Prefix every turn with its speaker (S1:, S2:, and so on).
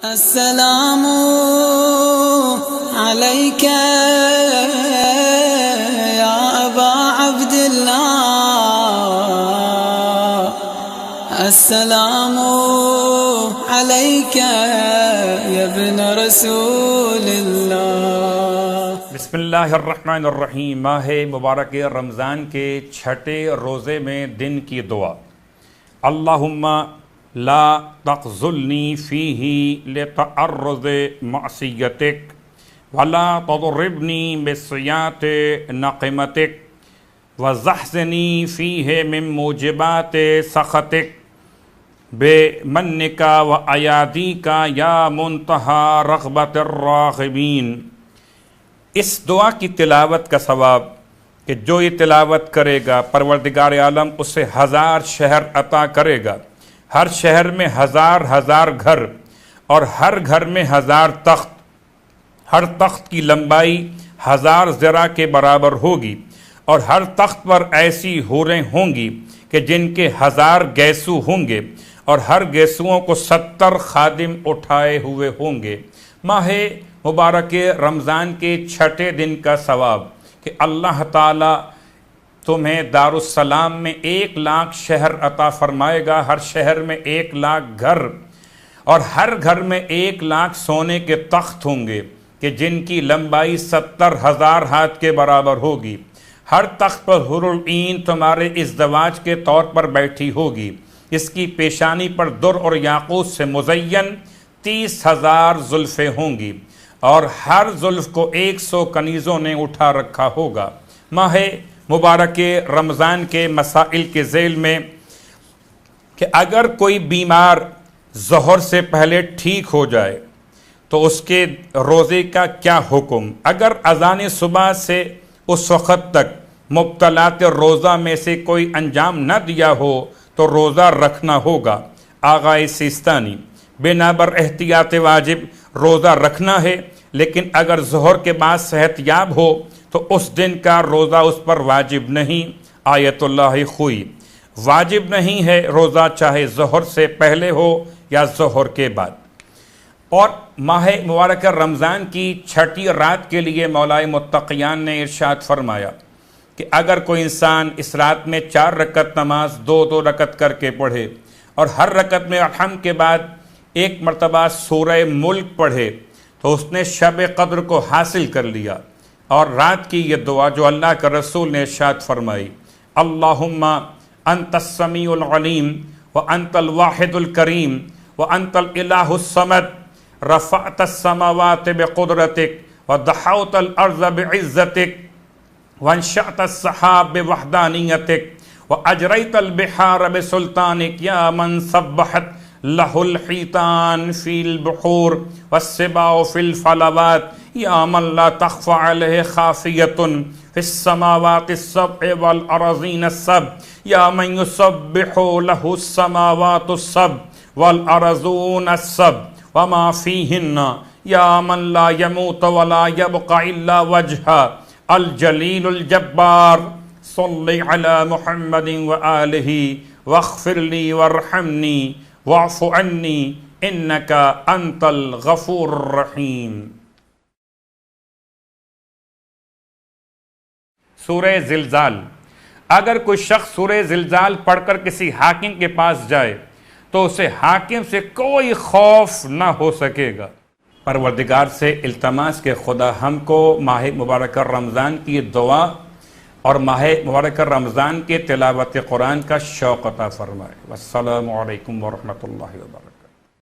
S1: السلام عليك يا أبا عبد الله، السلام عليك يا ابن رسول الله۔
S2: بسم اللہ الرحمن الرحیم۔ ماہ مبارک رمضان کے چھٹے روزے میں دن کی دعا۔ اللہم لا تخذلنی فیہ لتعرض معصیتک ولا تضربنی بسیئات نقمتک وزحزنی فیہ من موجبات سخطک بمنک و ایادیک یا منتہی رغبت الراغبین۔ اس دعا کی تلاوت کا ثواب کہ جو یہ تلاوت کرے گا پروردگار عالم اسے 1000 شہر عطا کرے گا، ہر شہر میں 1000 گھر اور ہر گھر میں 1000 تخت، ہر تخت کی لمبائی 1000 ذراع کے برابر ہوگی، اور ہر تخت پر ایسی حوریں ہوں گی کہ جن کے 1000 گیسو ہوں گے، اور ہر گیسوؤں کو 70 خادم اٹھائے ہوئے ہوں گے۔ ماہ مبارک رمضان کے چھٹے دن کا ثواب کہ اللہ تعالی تمہیں دارالسلام میں 1,00,000 شہر عطا فرمائے گا، ہر شہر میں 1,00,000 گھر، اور ہر گھر میں 1,00,000 سونے کے تخت ہوں گے کہ جن کی لمبائی 70,000 ہاتھ کے برابر ہوگی۔ ہر تخت پر حور العین تمہارے ازدواج کے طور پر بیٹھی ہوگی، اس کی پیشانی پر در اور یاقوت سے مزین 30,000 زلفیں ہوں گی، اور ہر زلف کو 100 کنیزوں نے اٹھا رکھا ہوگا۔ ماہ مبارک رمضان کے مسائل کے ذیل میں کہ اگر کوئی بیمار ظہر سے پہلے ٹھیک ہو جائے تو اس کے روزے کا کیا حکم؟ اگر اذان صبح سے اس وقت تک مبتلات روزہ میں سے کوئی انجام نہ دیا ہو تو روزہ رکھنا ہوگا۔ آغا سیستانی: بنا بر احتیاط واجب روزہ رکھنا ہے، لیکن اگر ظہر کے بعد صحت یاب ہو تو اس دن کا روزہ اس پر واجب نہیں۔ آیت اللہ خوئی: واجب نہیں ہے روزہ چاہے ظہر سے پہلے ہو یا ظہر کے بعد۔ اور ماہ مبارک رمضان کی چھٹی رات کے لیے مولائے متقیان نے ارشاد فرمایا کہ اگر کوئی انسان اس رات میں 4 رکعت نماز 2 رکعت کر کے پڑھے، اور ہر رکعت میں الحمد کے بعد 1 مرتبہ سورہ ملک پڑھے، تو اس نے شب قدر کو حاصل کر لیا۔ اور رات کی یہ دعا جو اللہ کا رسول نے ارشاد فرمائی: اللہم انت السمیع العلیم وانت الواحد الکریم وانت الالہ الصمد، رفعت السماوات بقدرتک ودحوت الارض بعزتک وانشأت السحاب بوحدانیتک واجریت البحار بسلطانک، یا من سبحت لہ الحیتان فی البحور والسباع فی الفلوات، یا من لا تخفى علیہ خافیۃ فی السماوات السبع والارضین السبع، یا من یسبح لہ السماوات السبع والارضون السبع وما فیہن، یا من لا یموت ولا یبقى الا وجہہ الجلیل الجبار، صلی علی محمد وآلہ واغفر لی وارحمنی واعف عنی انک انت الغفور الرحیم۔ سورہ زلزال۔ اگر کوئی شخص سورہ زلزال پڑھ کر کسی حاکم کے پاس جائے تو اسے حاکم سے کوئی خوف نہ ہو سکے گا۔ پروردگار سے التماس کہ خدا ہم کو ماہ مبارک رمضان کی دعا اور ماہ مبارک رمضان کے تلاوت قرآن کا شوق عطا فرمائے۔ والسلام علیکم ورحمۃ اللہ وبرکاتہ۔